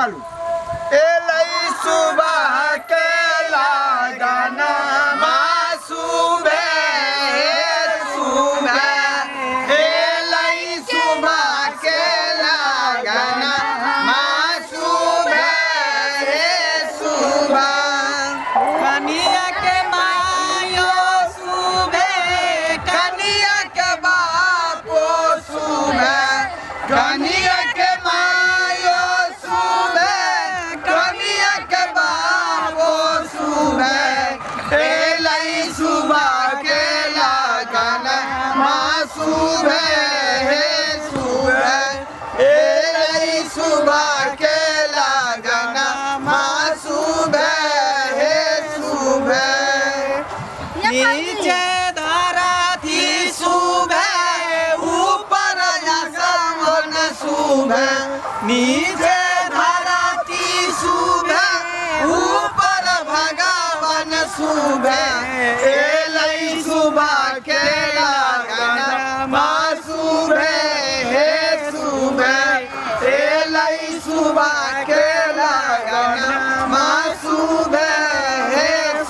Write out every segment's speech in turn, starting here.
एलई सुबह के लगाना मासूबे सुबह एलई सुबह के लगाना मासूबे सुबह कनिया के मायो सुबह कनिया के बापो सुबह कनिया के मायो सुबह कनिया के बापो सुबह एलई सुबह के लगाना मासूबे सुबह एलई सुबह के लगाना मासूबे सुबह नीचे धारा थी सुबह ऊपर आसमान सुबह नीचे धारा थी सुबह ऊपर भगवान सुबह एलई सुबह के लगाना माँ सुबह सुबह एलई सुबह के लगाना माँ सुबह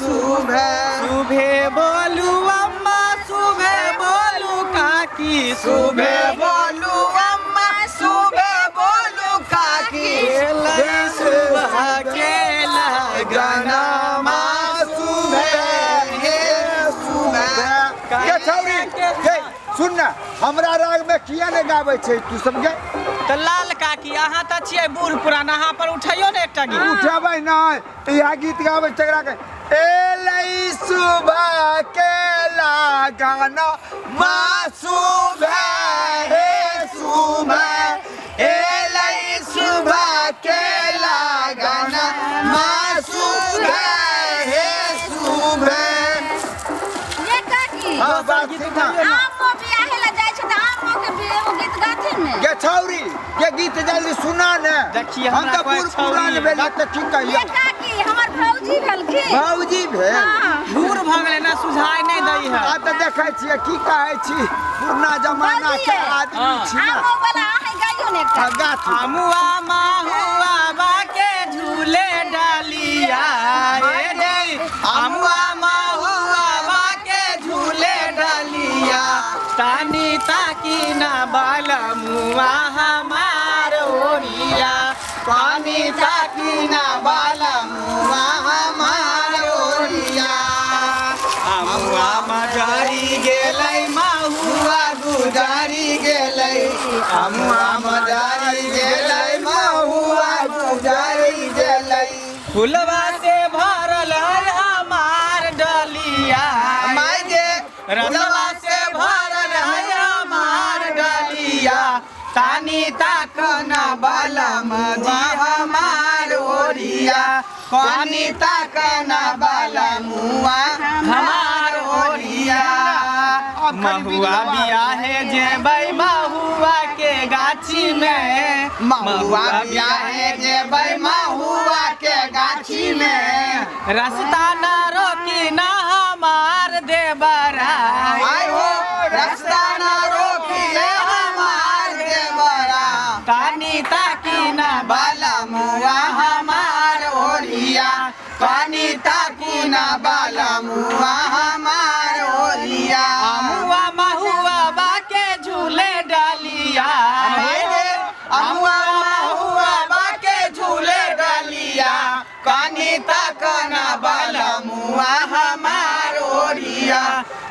सुबह सुबह बोलू अम्मा सुबह बोलू काकी सुबह बोलू अम्मा सुबह बोलू काकी एलई सुबह के गाना माँ सुबह सुबह के छौरी हे सुन ना हमरा राग में किया ने गाबै छै तू समझे तो लाल काकी अहाँ तो छियै बूढ़ पुराना अहाँ पर उठाइयो ने एकटा गीत उठबै ना इहा गीत गाबै तकरा के एलई सुबह के लगाना माँ सुबह सुबह एलई सुबह के लगाना माँ सुबह सुबह ये काकी हां बात ठीक ना आमो बियाहे ला जाय छै त आमो के एगो गीत गाथिन ने के छौरी के गीत जल्दी सुना ने देखिए हम हमरा तो कोई पूरा पुरान छौरी भेल त ठीक ये कहियो काकी हमर भौजी भेलखिन भौजी भेल हां बूढ़ भऽ गेलै ना सुझाइ नहि दै है आ तऽ देखै छियै की कहै छी पुरना जमाना के आदमी छी ना आमो वाला अहाँ गाइयो ने एकटा गाथी अमुआ माहुआ बाके झूले डालिया रे रे अमुआ माहुआ बाके झूले डालिया तानी ताकी ना बाल मुआ हमार ओरिया पानी ताकी ना बाला मुआ हमार ओरिया अमुआ मजारी गेलै माहुआ गुजारी गेलै अमुआ मजारी गेलै माहुआ गुजारी गेलै फुलवा से भरल है हमार डलिया माय गे रसवा से भरल है हमार डलिया तानी ताक ना बाला मुआ हमार ओरिया पानी ताक ना बाला मुआ हमार ओरिया महुआ बियाहे जेबै महुआ के गाछी में महुआ बियाहे जेबै महुआ के गाछी में रास्ता न रोकी ना हमार देवरा आय हो रास्ता ना रोकिए हमार देवरा तानी ताकी ना बाला मुआ हमार ओरिया पानी ताकी ना बाला मुआ हमार ओरिया अमुआ महुआ बाके झूले डालिया अमुआ महुआ बाके झूले डालिया कानी तक ना बाला मुआ हमार ओरिया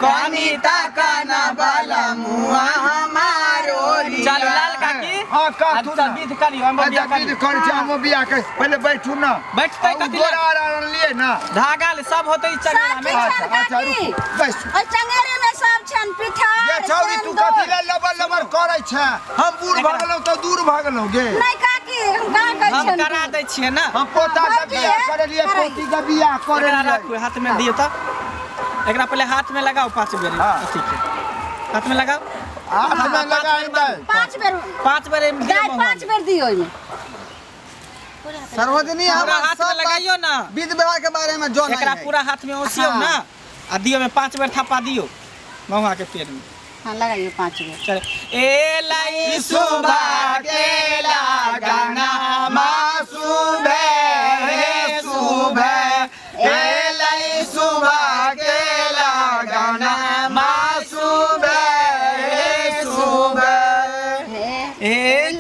कानी तक ना बाला मुआ हमार ओरिया चल लाल काकी हां का तू अच्छा विध करियो हम बियाह गीत कर छै हम बियाह के पहले बैठू ना बैठते कथी गोरा आर लिए ना धागा सब होते चंगेरा में अच्छा रुक बैस ओइ चंगेरे में सब छन पिठार ये छौरी तू कथी ले लबर लबर करै छै हम बूढ़ भ गेलौ त दूर भ गेलौ गे नहीं काकी हम का कहै हम छन करा दै छियै ना हम पोता के बियाह करे लिए पोती के बियाह करे एकरा लिए राखू हाथ में दियो त एकरा पहले हाथ में लगाओ 5 बेर हाँ। ठीक है हाथ में लगाओ हाथ में लगाई दे 5 बेर 5 बेर में गाय 5 बेर दियो ओइमे सर्वजनी पूरा हाथ में लगाइयो ना विध व्यवहार के बारे में जो एकरा पूरा हाथ में ओसियो ना आ दियो में 5 बेर थप्पा दियो महुआ के पेड़ में हां लगाइए 5 बेर चल ए लाई सुबह के लगाना मासू ए